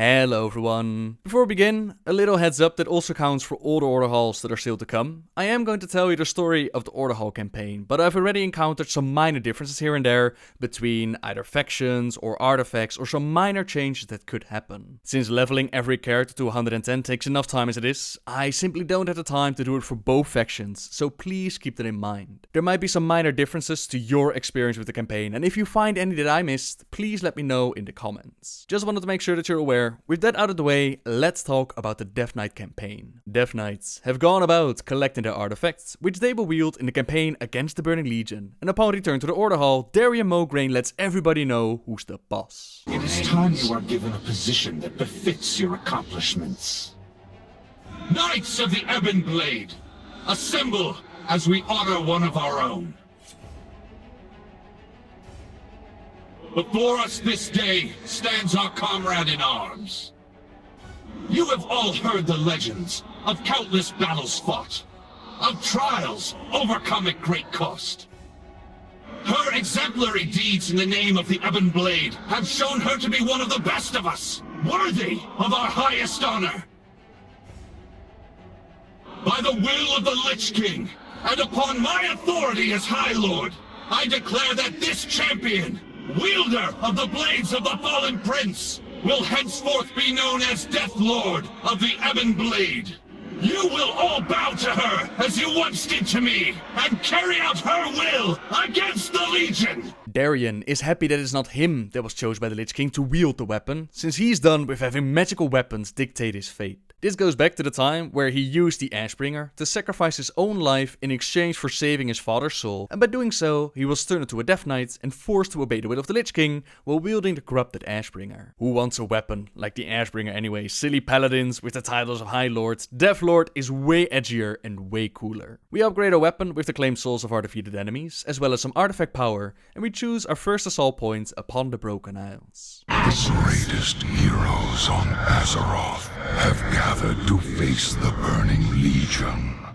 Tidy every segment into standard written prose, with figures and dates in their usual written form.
Hello everyone. Before we begin, a little heads up that also counts for all the Order Halls that are still to come. I am going to tell you the story of the Order Hall campaign, but I've already encountered some minor differences here and there between either factions or artifacts or some minor changes that could happen. Since leveling every character to 110 takes enough time as it is, I simply don't have the time to do it for both factions, so please keep that in mind. There might be some minor differences to your experience with the campaign, and if you find any that I missed, please let me know in the comments. Just wanted to make sure that you're aware. With that out of the way, let's talk about the Death Knight campaign. Death Knights have gone about collecting their artifacts, which they will wield in the campaign against the Burning Legion, and upon return to the Order Hall, Darian Mograine lets everybody know who's the boss. It is time you are given a position that befits your accomplishments. Knights of the Ebon Blade, assemble as we honor one of our own. Before us this day stands our comrade in arms. You have all heard the legends of countless battles fought, of trials overcome at great cost. Her exemplary deeds in the name of the Ebon Blade have shown her to be one of the best of us, worthy of our highest honor. By the will of the Lich King, and upon my authority as High Lord, I declare that this champion, wielder of the blades of the fallen prince, will henceforth be known as Deathlord of the Ebon Blade. You will all bow to her as you once did to me, and carry out her will against the Legion. Darian is happy that it's not him that was chosen by the Lich King to wield the weapon, since he's done with having magical weapons dictate his fate. This goes back to the time where he used the Ashbringer to sacrifice his own life in exchange for saving his father's soul, and by doing so, he was turned into a Death Knight and forced to obey the will of the Lich King while wielding the corrupted Ashbringer. Who wants a weapon like the Ashbringer anyway? Silly paladins with the titles of High Lord. Deathlord is way edgier and way cooler. We upgrade our weapon with the claimed souls of our defeated enemies, as well as some artifact power, and we choose our first assault points upon the Broken Isles. The greatest heroes on Azeroth have gathered to face the Burning Legion.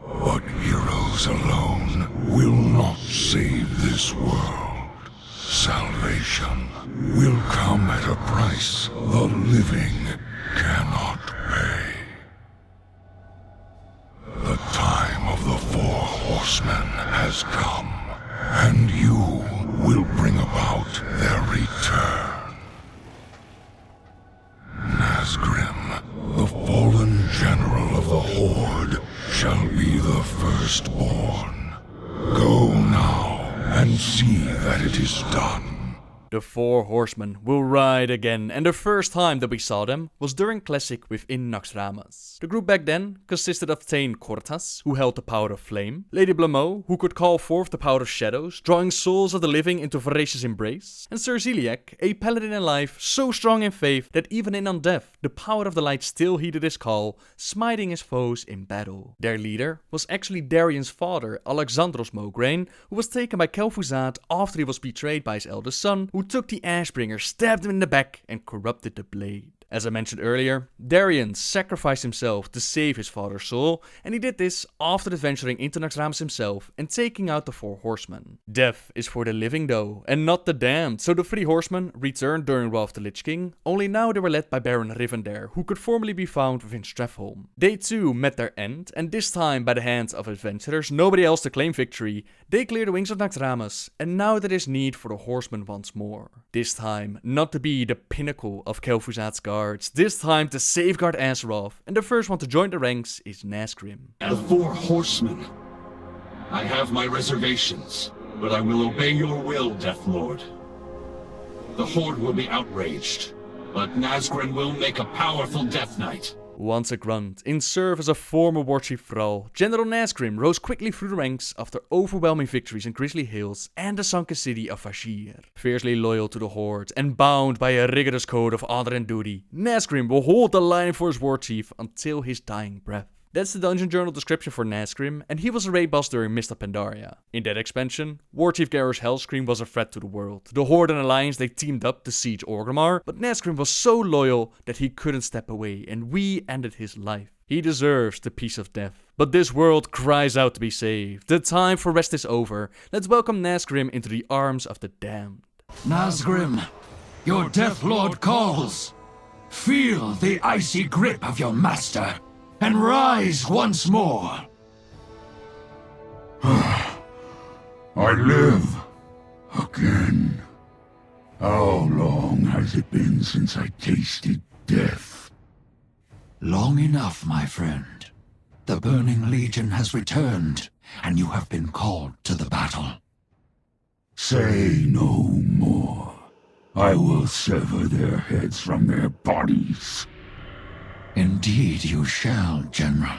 But heroes alone will not save this world. Salvation will come at a price the living cannot pay. The time of the Four Horsemen has come, and you will bring about their return. Nazgrim, the fallen general of the Horde, shall be the firstborn. Go now and see that it is done. The Four Horsemen will ride again, and the first time that we saw them was during Classic within Naxxramas. The group back then consisted of Thane Korthas, who held the power of flame, Lady Blaumeux, who could call forth the power of shadows, drawing souls of the living into voracious embrace, and Sir Ziliak, a paladin in life so strong in faith that even in undeath, the power of the light still heeded his call, smiting his foes in battle. Their leader was actually Darian's father, Alexandros Mograine, who was taken by Kel'thuzad after he was betrayed by his eldest son, who took the Ashbringer, stabbed him in the back, and corrupted the blade. As I mentioned earlier, Darian sacrificed himself to save his father's soul, and he did this after adventuring into Naxxramas himself and taking out the Four Horsemen. Death is for the living though, and not the damned, so the three horsemen returned during Wrath of the Lich King, only now they were led by Baron Rivendare, who could formerly be found within Stratholme. They too met their end, and this time by the hands of adventurers, nobody else to claim victory, they clear the wings of Naxxramas, and now there is need for the horsemen once more. This time, not to be the pinnacle of Kel'Thuzad's guards, this time to safeguard Azeroth, and the first one to join the ranks is Nazgrim. The Four Horsemen. I have my reservations, but I will obey your will, Deathlord. The Horde will be outraged, but Nazgrim will make a powerful Death Knight. Once a grunt, in service of former Warchief Thrall, General Nazgrim rose quickly through the ranks after overwhelming victories in Grizzly Hills and the sunken city of Vashj'ir. Fiercely loyal to the Horde and bound by a rigorous code of honor and duty, Nazgrim will hold the line for his Warchief until his dying breath. That's the dungeon journal description for Nazgrim, and he was a raid boss during Mist of Pandaria. In that expansion, Warchief Garrus Hellscream was a threat to the world. The Horde and Alliance, they teamed up to siege Orgrimmar, but Nazgrim was so loyal that he couldn't step away, and we ended his life. He deserves the peace of death. But this world cries out to be saved. The time for rest is over. Let's welcome Nazgrim into the arms of the damned. Nazgrim, Your Deathlord calls. Feel the icy grip of your master, and rise once more. I live again. How long has it been since I tasted death? Long enough, my friend. The Burning Legion has returned, and you have been called to the battle. Say no more. I will sever their heads from their bodies. Indeed you shall, General.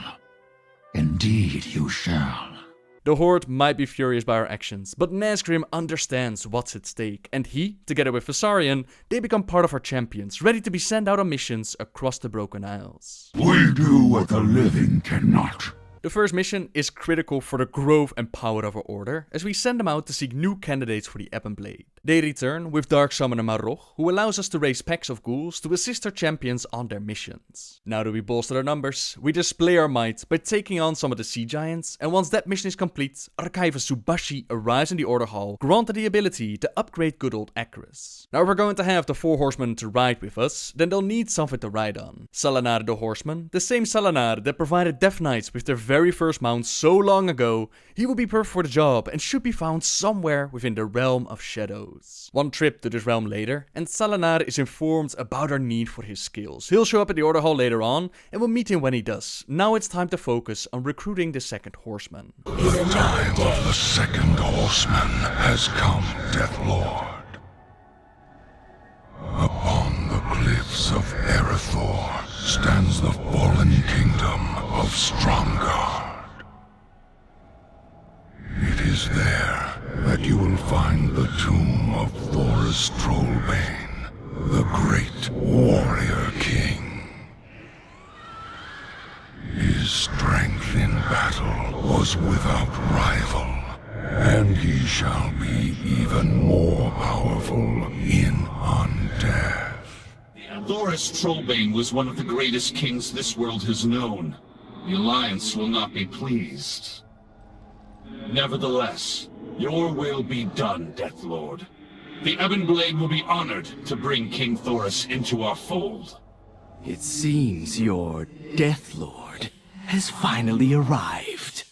Indeed you shall. The Horde might be furious by our actions, but Nazgrim understands what's at stake, and he, together with Visarion, they become part of our champions, ready to be sent out on missions across the Broken Isles. We do what the living cannot. The first mission is critical for the growth and power of our order, as we send them out to seek new candidates for the Ebon Blade. They return with Dark Summoner Marroch, who allows us to raise packs of ghouls to assist our champions on their missions. Now that we bolster our numbers, we display our might by taking on some of the sea giants, and once that mission is complete, Archivist Subashi arrives in the Order Hall, granted the ability to upgrade good old Acris. Now if we're going to have the Four Horsemen to ride with us, then they'll need something to ride on. Salenar the Horseman, the same Salenar that provided Death Knights with their very first mount so long ago, he will be perfect for the job and should be found somewhere within the Realm of Shadows. One trip to this realm later, and Salenar is informed about our need for his skills. He'll show up at the Order Hall later on, and we'll meet him when he does. Now it's time to focus on recruiting the second Horseman. The time of the second Horseman has come, Deathlord. Upon the cliffs of Erethdor stands the fallen kingdom of Stromgarde. It is there that you will find the tomb of Thoris Trollbane, the great warrior king. His strength in battle was without rival, and he shall be even more powerful in undeath. Thoris Trollbane was one of the greatest kings this world has known. The Alliance will not be pleased. Nevertheless, your will be done, Deathlord. The Ebon Blade will be honored to bring King Thoris into our fold. It seems your Deathlord has finally arrived.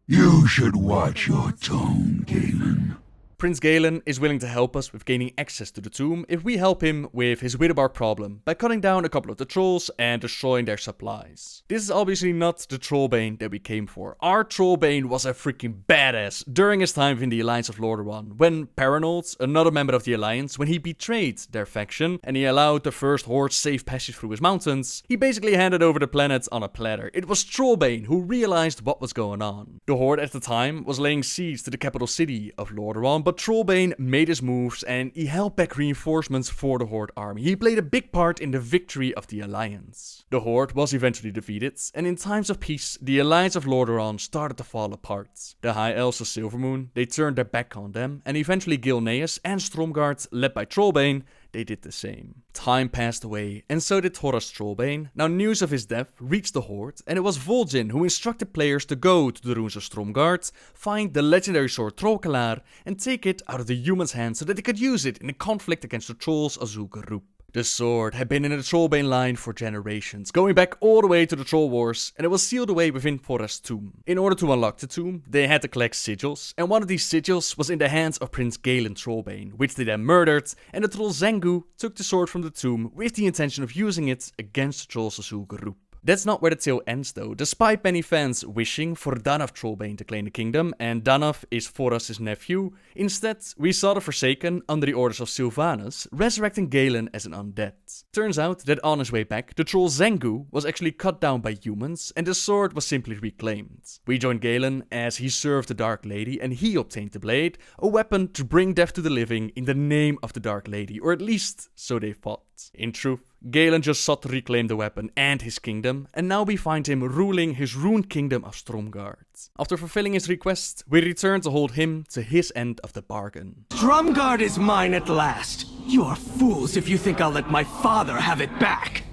You should watch your tone, Galen. Prince Galen is willing to help us with gaining access to the tomb if we help him with his Widowbark problem by cutting down a couple of the trolls and destroying their supplies. This is obviously not the Trollbane that we came for. Our Trollbane was a freaking badass during his time in the Alliance of Lordaeron, when Paranold, another member of the Alliance, when he betrayed their faction and he allowed the first Horde safe passage through his mountains, he basically handed over the planet on a platter. It was Trollbane who realized what was going on. The Horde at the time was laying siege to the capital city of Lordaeron, but Trollbane made his moves and he held back reinforcements for the Horde army. He played a big part in the victory of the Alliance. The Horde was eventually defeated, and in times of peace, the Alliance of Lordaeron started to fall apart. The High Elves of Silvermoon, they turned their back on them, and eventually Gilneas and Stromgarde, led by Trollbane, they did the same. Time passed away, and so did Thoris Trollbane. Now news of his death reached the Horde, and it was Vol'jin who instructed players to go to the ruins of Stromgarde, find the legendary sword Trol'kelar, and take it out of the humans' hands so that they could use it in the conflict against the trolls of Zul'Gurub. The sword had been in the Trollbane line for generations, going back all the way to the Troll Wars, and it was sealed away within Thoris' tomb. In order to unlock the tomb, they had to collect sigils, and one of these sigils was in the hands of Prince Galen Trollbane, which they then murdered, and the troll Zengu took the sword from the tomb with the intention of using it against the trolls of Zul'Gurub. That's not where the tale ends though. Despite many fans wishing for Danav Trollbane to claim the kingdom, and Danav is Thoros' nephew, instead we saw the Forsaken, under the orders of Sylvanas, resurrecting Galen as an undead. Turns out that on his way back, the troll Zengu was actually cut down by humans, and the sword was simply reclaimed. We joined Galen as he served the Dark Lady, and he obtained the blade, a weapon to bring death to the living in the name of the Dark Lady, or at least so they thought. In truth, Galen just sought to reclaim the weapon and his kingdom, and now we find him ruling his ruined kingdom of Stromgarde. After fulfilling his request, we return to hold him to his end of the bargain. Stromgarde is mine at last. You are fools if you think I'll let my father have it back.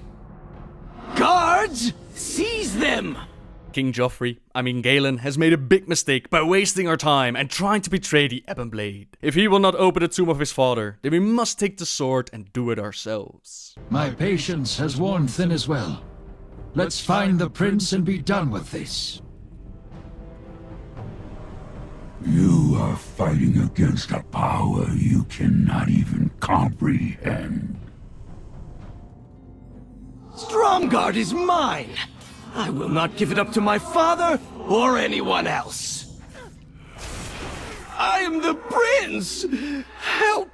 Guards, seize them! King Galen has made a big mistake by wasting our time and trying to betray the Ebon Blade. If he will not open the tomb of his father, then we must take the sword and do it ourselves. My patience has worn thin as well. Let's find the prince and be done with this. You are fighting against a power you cannot even comprehend. Stromgarde is mine! I will not give it up to my father or anyone else. I am the prince! How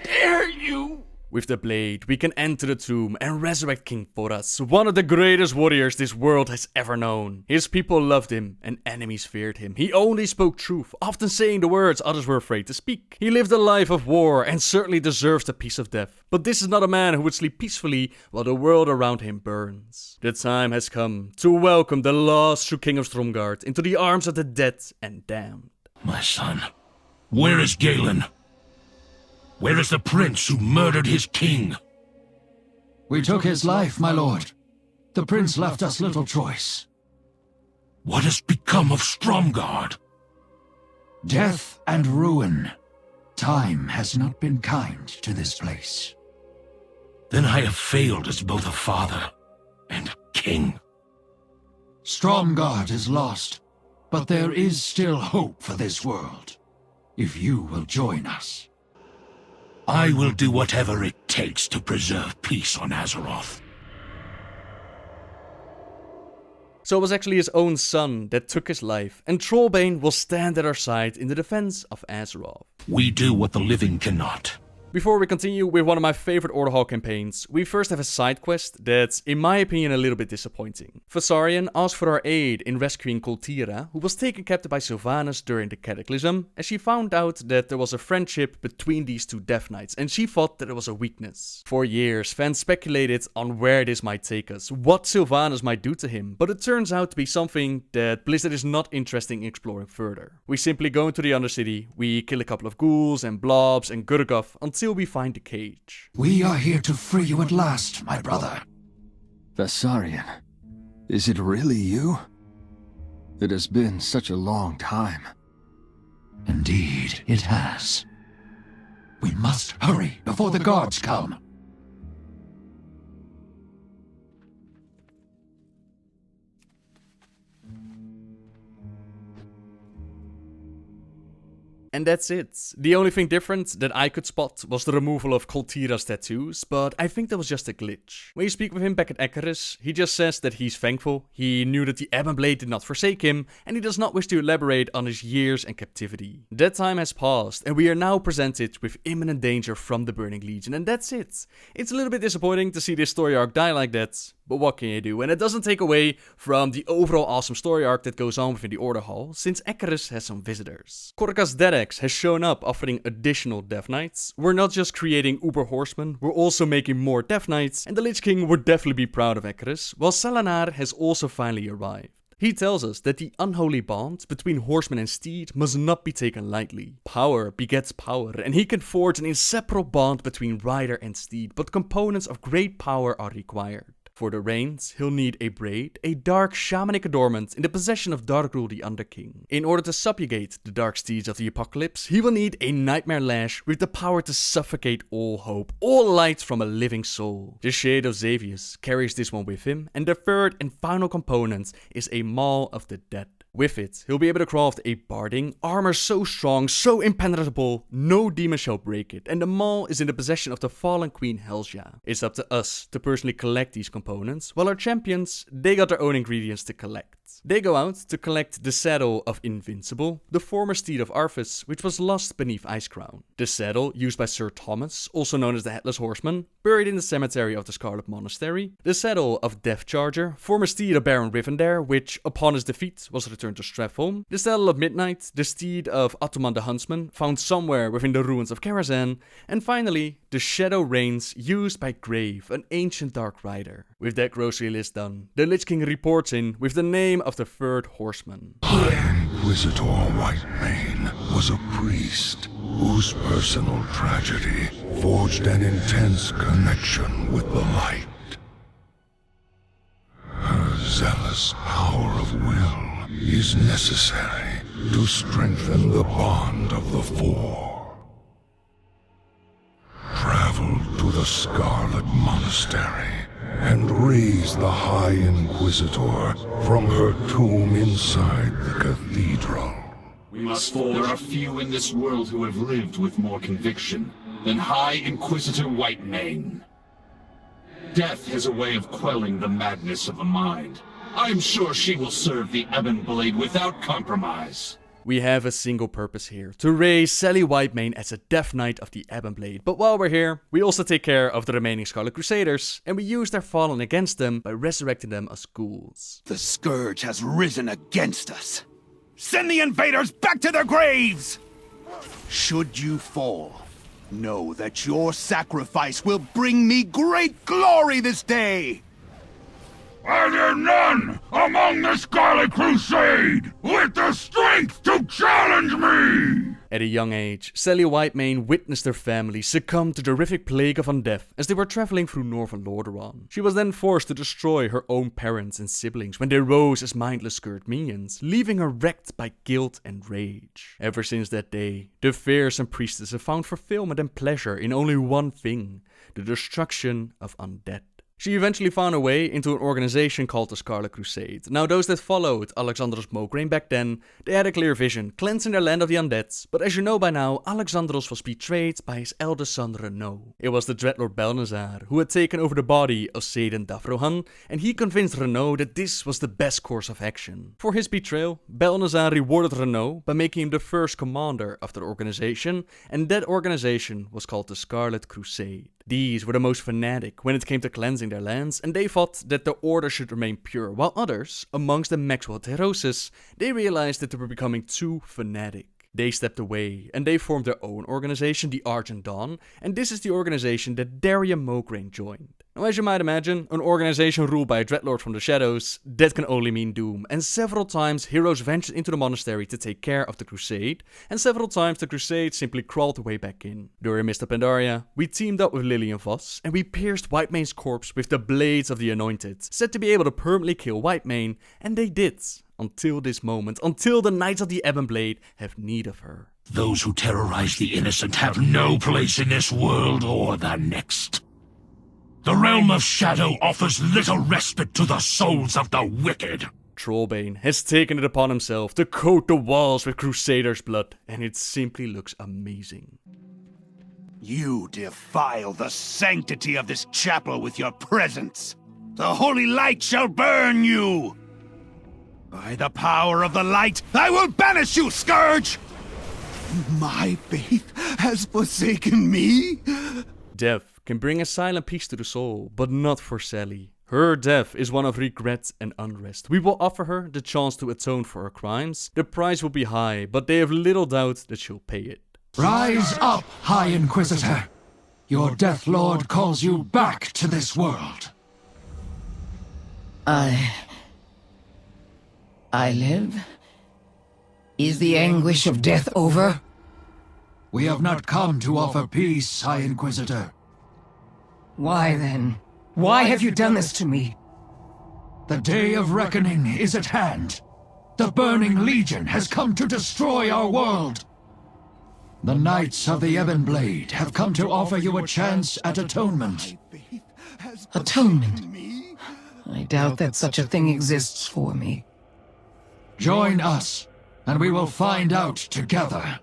dare you! With the blade, we can enter the tomb and resurrect King Thoras, one of the greatest warriors this world has ever known. His people loved him and enemies feared him. He only spoke truth, often saying the words others were afraid to speak. He lived a life of war and certainly deserves the peace of death. But this is not a man who would sleep peacefully while the world around him burns. The time has come to welcome the last true King of Stromgarde into the arms of the dead and damned. My son, where is Galen? Where is the prince who murdered his king? We took his life, my lord. The prince left us little choice. What has become of Stromgarde? Death and ruin. Time has not been kind to this place. Then I have failed as both a father and a king. Stromgarde is lost, but there is still hope for this world, if you will join us. I will do whatever it takes to preserve peace on Azeroth. So it was actually his own son that took his life, and Trollbane will stand at our side in the defense of Azeroth. We do what the living cannot. Before we continue with one of my favorite Order Hall campaigns, we first have a side quest that's, in my opinion, a little bit disappointing. Vasarian asked for our aid in rescuing Kel'thuzad, who was taken captive by Sylvanas during the Cataclysm, as she found out that there was a friendship between these two Death Knights, and she thought that it was a weakness. For years, fans speculated on where this might take us, what Sylvanas might do to him, but it turns out to be something that Blizzard is not interested in exploring further. We simply go into the Undercity, we kill a couple of ghouls and blobs and Gurgoth until we find the cage. We are here to free you at last, my brother. Vasarian, is it really you? It has been such a long time. Indeed, it has. We must hurry before the guards come. And that's it. The only thing different that I could spot was the removal of Kel'Thuzad's tattoos, but I think that was just a glitch. When you speak with him back at Icarus, he just says that he's thankful, he knew that the Ebon Blade did not forsake him, and he does not wish to elaborate on his years in captivity. That time has passed, and we are now presented with imminent danger from the Burning Legion, and that's it. It's a little bit disappointing to see this story arc die like that, but what can you do? And it doesn't take away from the overall awesome story arc that goes on within the Order Hall, since Icarus has some visitors. Korka's Dedex has shown up offering additional Death Knights. We're not just creating Uber Horsemen, we're also making more Death Knights, and the Lich King would definitely be proud of Icarus, while Selenar has also finally arrived. He tells us that the unholy bond between horseman and steed must not be taken lightly. Power begets power, and he can forge an inseparable bond between rider and steed, but components of great power are required. For the reins, he'll need a braid, a dark shamanic adornment in the possession of Darkrul the Underking. In order to subjugate the dark steeds of the apocalypse, he will need a nightmare lash with the power to suffocate all hope, all light from a living soul. The Shade of Xavius carries this one with him, and the third and final component is a Maul of the Dead. With it, he'll be able to craft a barding, armor so strong, so impenetrable, no demon shall break it, and the Maul is in the possession of the fallen Queen Helja. It's up to us to personally collect these components, while our champions, they got their own ingredients to collect. They go out to collect the saddle of Invincible, the former steed of Arthas, which was lost beneath Icecrown. The saddle used by Sir Thomas, also known as the Headless Horseman, buried in the cemetery of the Scarlet Monastery. The saddle of Deathcharger, former steed of Baron Rivendare, which, upon his defeat, was returned to Strathholm. The saddle of Midnight, the steed of Atuman the Huntsman, found somewhere within the ruins of Karazhan. And finally, the Shadow Reins, used by Grave, an ancient dark rider. With that grocery list done, the Lich King reports in with the name of the Third Horseman. Inquisitor Whitemane was a priest whose personal tragedy forged an intense connection with the light. Her zealous This power of will is necessary to strengthen the bond of the Four. Travel to the Scarlet Monastery and raise the High Inquisitor from her tomb inside the cathedral. We must fall. There are few in this world who have lived with more conviction than High Inquisitor Whitemane. Death has a way of quelling the madness of the mind. I am sure she will serve the Ebon Blade without compromise. We have a single purpose here, to raise Sally Whitemane as a Death Knight of the Ebon Blade. But while we're here, we also take care of the remaining Scarlet Crusaders, and we use their fallen against them by resurrecting them as ghouls. The Scourge has risen against us. Send the invaders back to their graves! Should you fall, know that your sacrifice will bring me great glory this day! Are there none among the Scarlet Crusade with the strength to challenge me? At a young age, Sally Whitemane witnessed her family succumb to the horrific plague of undeath as they were traveling through northern Lordaeron. She was then forced to destroy her own parents and siblings when they rose as mindless scourge minions, leaving her wrecked by guilt and rage. Ever since that day, the fierce priestess have found fulfillment and pleasure in only one thing: the destruction of undead. She eventually found her way into an organization called the Scarlet Crusade. Now, those that followed Alexandros Mograine back then, they had a clear vision, cleansing their land of the undead. But as you know by now, Alexandros was betrayed by his eldest son Renaud. It was the Deathlord Balnazar who had taken over the body of Seyden Davrohan, and he convinced Renaud that this was the best course of action. For his betrayal, Balnazar rewarded Renaud by making him the first commander of their organization, and that organization was called the Scarlet Crusade. These were the most fanatic when it came to cleansing their lands, and they thought that the order should remain pure, while others, amongst them Maxwell Therosis, they realized that they were becoming too fanatic. They stepped away, and they formed their own organization, the Argent Dawn, and this is the organization that Darian Mograine joined. Now, as you might imagine, an organization ruled by a Dreadlord from the shadows, that can only mean doom, and several times heroes ventured into the monastery to take care of the Crusade, and several times the Crusade simply crawled away back in. During Mr. Pandaria, we teamed up with Lillian Voss, and we pierced Whitemane's corpse with the Blades of the Anointed, said to be able to permanently kill Whitemane, and they did. Until this moment, until the Knights of the Ebon Blade have need of her. Those who terrorize the innocent have no place in this world or the next. The realm of shadow offers little respite to the souls of the wicked. Trollbane has taken it upon himself to coat the walls with Crusaders' blood, and it simply looks amazing. You defile the sanctity of this chapel with your presence. The holy light shall burn you! By the power of the light, I will banish you, Scourge! My faith has forsaken me? Death can bring a silent peace to the soul, but not for Sally. Her death is one of regret and unrest. We will offer her the chance to atone for her crimes. The price will be high, but they have little doubt that she'll pay it. Rise up, High Inquisitor. Your Deathlord calls you back to this world. I live? Is the anguish of death over? We have not come to offer peace, High Inquisitor. Why then? Why have you done this to me? The day of reckoning is at hand. The Burning Legion has come to destroy our world. The Knights of the Ebon Blade have come to offer you a chance at atonement. Atonement? I doubt that such a thing exists for me. Join us, and we will find out together.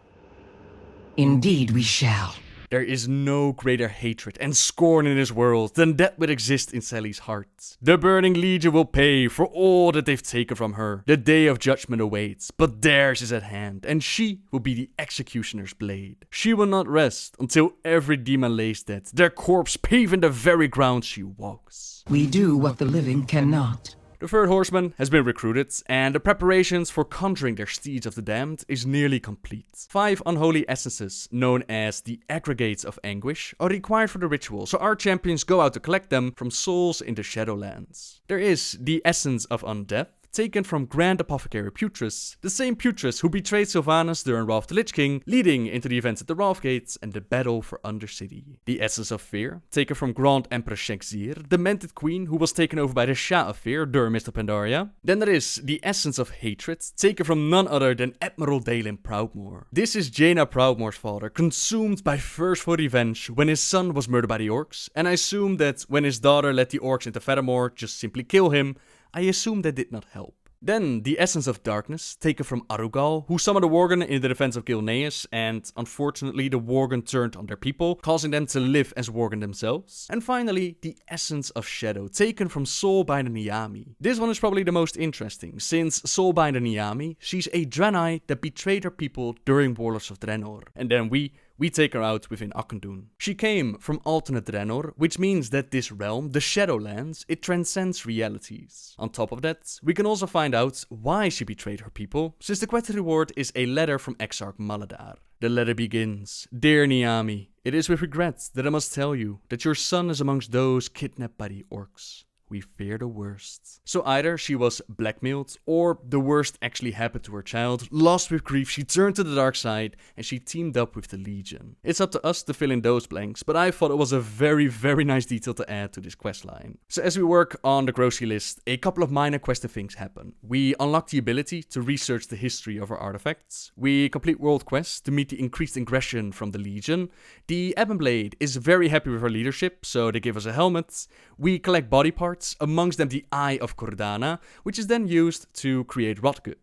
Indeed we shall. There is no greater hatred and scorn in this world than that would exist in Sally's heart. The Burning Legion will pay for all that they've taken from her. The day of judgment awaits, but theirs is at hand, and she will be the executioner's blade. She will not rest until every demon lays dead, their corpse paving the very ground she walks. We do what the living cannot. The third horseman has been recruited, and the preparations for conjuring their steeds of the damned is nearly complete. 5 unholy essences, known as the Aggregates of Anguish, are required for the ritual, so our champions go out to collect them from souls in the Shadowlands. There is the Essence of Undeath, taken from Grand Apothecary Putrus, the same Putrus who betrayed Sylvanas during Wrath of the Lich King, leading into the events at the Wrath Gates and the battle for Undercity. The Essence of Fear, taken from Grand Empress Shengzir, the Mented Queen who was taken over by the Shah of Fear during Mist of Pandaria. Then there is the Essence of Hatred, taken from none other than Admiral Dalen Proudmoore. This is Jaina Proudmoore's father, consumed by thirst for revenge when his son was murdered by the orcs, and I assume that when his daughter led the orcs into Fettermore, just simply kill him, I assume that did not help. Then, the Essence of Darkness, taken from Arugal, who summoned a Worgen in the defense of Gilneas, and unfortunately the Worgen turned on their people, causing them to live as Worgen themselves. And finally, the Essence of Shadow, taken from Soulbinder Niami. This one is probably the most interesting, since Soulbinder Niami, she's a Draenei that betrayed her people during Warlords of Draenor, and then we take her out within Auchendoun. She came from alternate Draenor, which means that this realm, the Shadowlands, it transcends realities. On top of that, we can also find out why she betrayed her people, since the quest reward is a letter from Exarch Maladar. The letter begins, "Dear Niami, it is with regret that I must tell you that your son is amongst those kidnapped by the orcs. We fear the worst." So either she was blackmailed, or the worst actually happened to her child. Lost with grief, she turned to the dark side, and she teamed up with the Legion. It's up to us to fill in those blanks, but I thought it was a very, very nice detail to add to this questline. So as we work on the grocery list, a couple of minor questy things happen. We unlock the ability to research the history of our artifacts. We complete world quests to meet the increased aggression from the Legion. The Ebonblade is very happy with our leadership, so they give us a helmet. We collect body parts, amongst them the Eye of Cordana, which is then used to create Rotgut.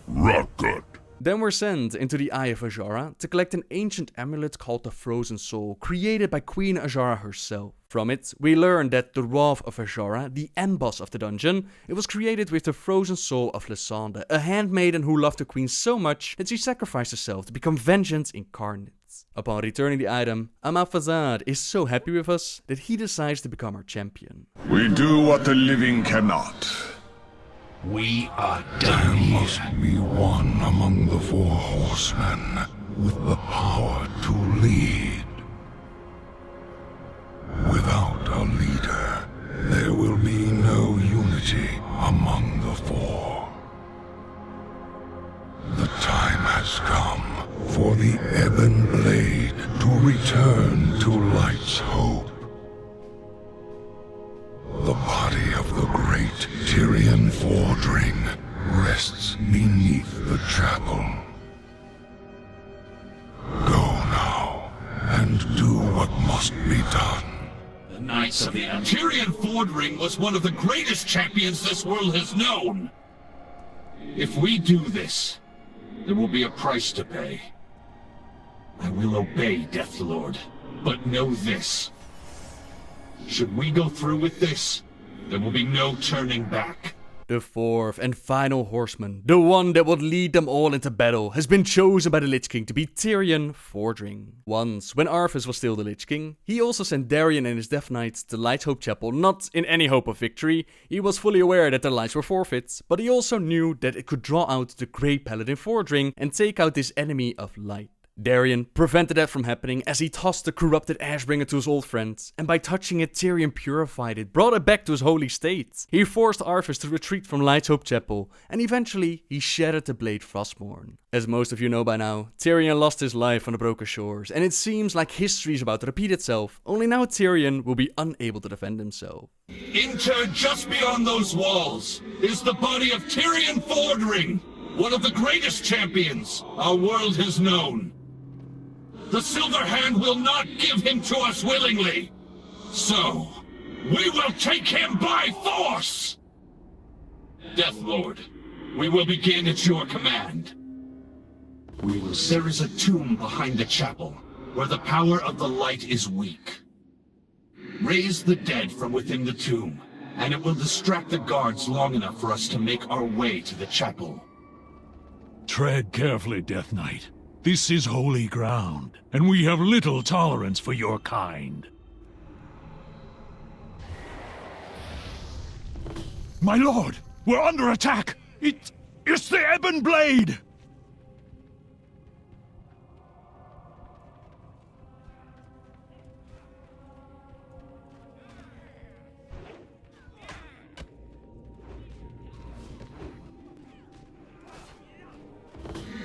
Rotgut. Then we're sent into the Eye of Azshara to collect an ancient amulet called the Frozen Soul, created by Queen Azshara herself. From it, we learn that the Wrath of Azshara, the end boss of the dungeon, it was created with the Frozen Soul of Lysandre, a handmaiden who loved the queen so much that she sacrificed herself to become vengeance incarnate. Upon returning the item, Amalfazad is so happy with us that he decides to become our champion. We do what the living cannot. We are There done must here. be one among the Four Horsemen with the power to lead. Without a leader, there will be no unity among the Four. The time has come for the Ebon Blade to return to Light's hope. The body of the great Tyrian Fordring rests beneath the chapel. Go now, and do what must be done. The Knights of the Tyrian Fordring was one of the greatest champions this world has known. If we do this, there will be a price to pay. I will obey, Deathlord, but know this. Should we go through with this, there will be no turning back. The fourth and final horseman, the one that would lead them all into battle, has been chosen by the Lich King to be Tyrian Fordring. Once, when Arthas was still the Lich King, he also sent Darien and his Death Knights to Light's Hope Chapel, not in any hope of victory. He was fully aware that their lives were forfeit, but he also knew that it could draw out the Great Paladin Fordring and take out this enemy of light. Darien prevented that from happening as he tossed the corrupted Ashbringer to his old friend, and by touching it, Tyrion purified it, brought it back to his holy state. He forced Arthas to retreat from Light's Hope Chapel, and eventually he shattered the blade Frostmourne. As most of you know by now, Tyrion lost his life on the Broken Shores, and it seems like history is about to repeat itself, only now Tyrion will be unable to defend himself. Interred just beyond those walls is the body of Tyrion Fordring, one of the greatest champions our world has known. The Silver Hand will not give him to us willingly. So, we will take him by force! Deathlord, we will begin at your command. There is a tomb behind the chapel, where the power of the light is weak. Raise the dead from within the tomb, and it will distract the guards long enough for us to make our way to the chapel. Tread carefully, Death Knight. This is holy ground, and we have little tolerance for your kind. My lord, we're under attack! It's the Ebon Blade!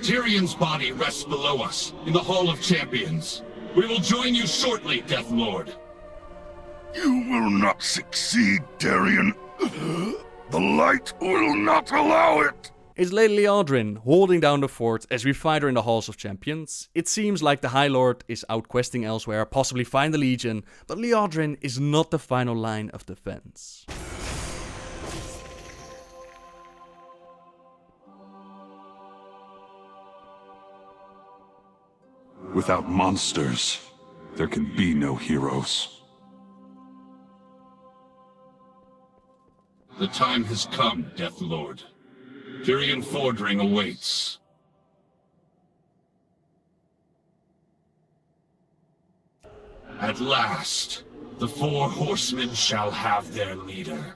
Tyrion's body rests below us, in the Hall of Champions. We will join you shortly, Deathlord. You will not succeed, Tyrion. The light will not allow it. Is Lady Liadrin holding down the fort as we fight her in the Halls of Champions? It seems like the High Lord is out questing elsewhere, possibly find the Legion, but Liadrin is not the final line of defense. Without monsters, there can be no heroes. The time has come, Deathlord. Tyrion Fordring awaits. At last, the Four Horsemen shall have their leader.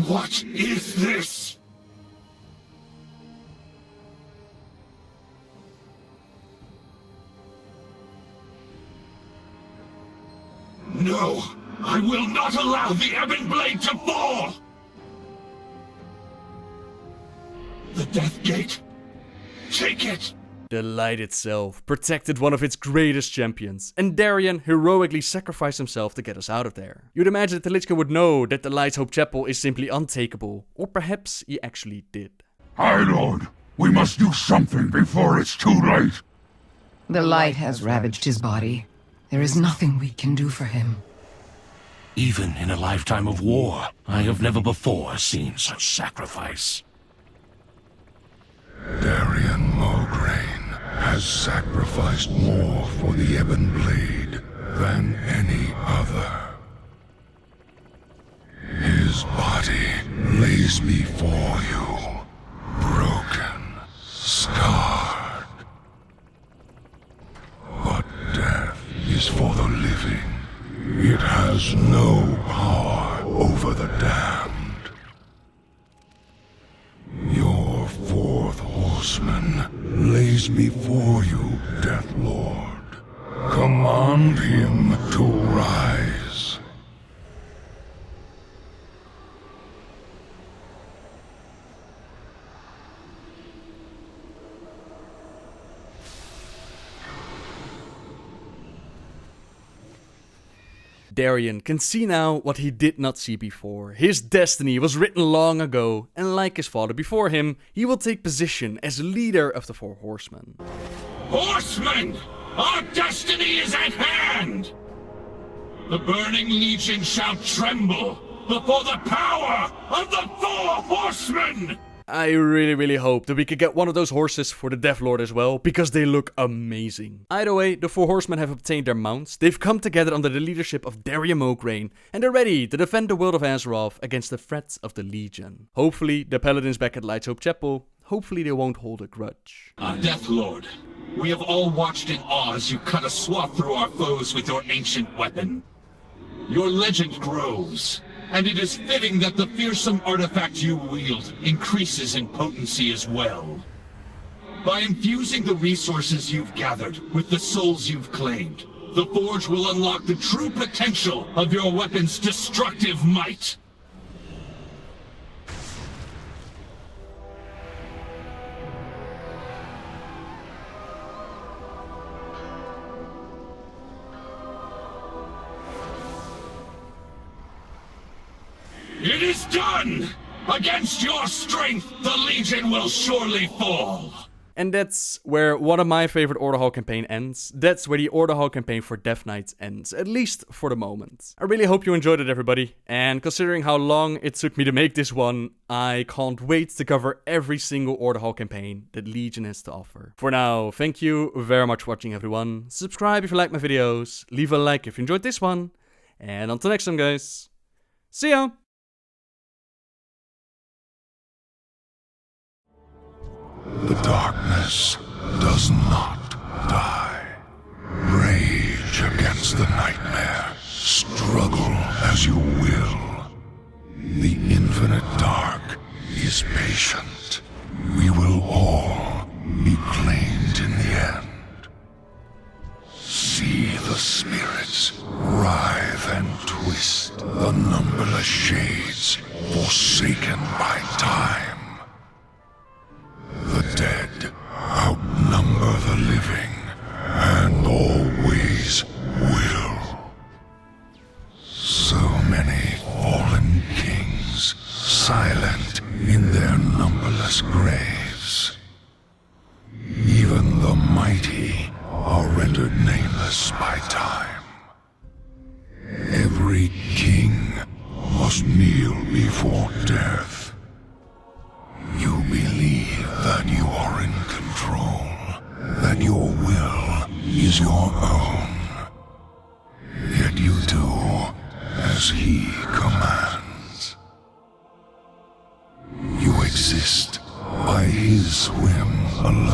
What is this? No! I will not allow the Ebon Blade to fall! The Death Gate. Take it! The light itself protected one of its greatest champions, and Darion heroically sacrificed himself to get us out of there. You'd imagine that the Lich King would know that the Light's Hope Chapel is simply untakeable, or perhaps he actually did. High Lord, we must do something before it's too late. The light has ravaged his body. There is nothing we can do for him. Even in a lifetime of war, I have never before seen such sacrifice. Darion Mograine has sacrificed more for the Ebon Blade than any other. His body lays before you, broken, scarred. But death is for the living. It has no power over the damned. Your fourth horseman lays before you, Deathlord. Command him to rise. Darion can see now what he did not see before. His destiny was written long ago, and like his father before him, he will take position as leader of the Four Horsemen. Horsemen! Our destiny is at hand! The Burning Legion shall tremble before the power of the Four Horsemen! I really hope that we could get one of those horses for the Deathlord as well, because they look amazing. Either way, the Four Horsemen have obtained their mounts, they've come together under the leadership of Darion Mograine, and they're ready to defend the world of Azeroth against the threats of the Legion. Hopefully, the Paladins back at Light's Hope Chapel, hopefully they won't hold a grudge. Deathlord, we have all watched in awe as you cut a swath through our foes with your ancient weapon. Your legend grows. And it is fitting that the fearsome artifact you wield increases in potency as well. By infusing the resources you've gathered with the souls you've claimed, the Forge will unlock the true potential of your weapon's destructive might. It is done! Against your strength, the Legion will surely fall! And that's where one of my favorite Order Hall campaign ends. That's where the Order Hall campaign for Death Knights ends, at least for the moment. I really hope you enjoyed it, everybody. And considering how long it took me to make this one, I can't wait to cover every single Order Hall campaign that Legion has to offer. For now, thank you very much for watching, everyone. Subscribe if you like my videos, leave a like if you enjoyed this one, and until next time, guys, see ya! The darkness does not die. Rage against the nightmare. Struggle as you will. The infinite dark is patient. We will all be claimed in the end. See the spirits writhe and twist the numberless the shades, forsaken by time. The dead outnumber the living, and always will. So many fallen kings, silent in their numberless graves. Even the mighty are rendered nameless by time. Every king must kneel before death. You believe that you are in control, that your will is your own. Yet you do as he commands. You exist by his whim alone.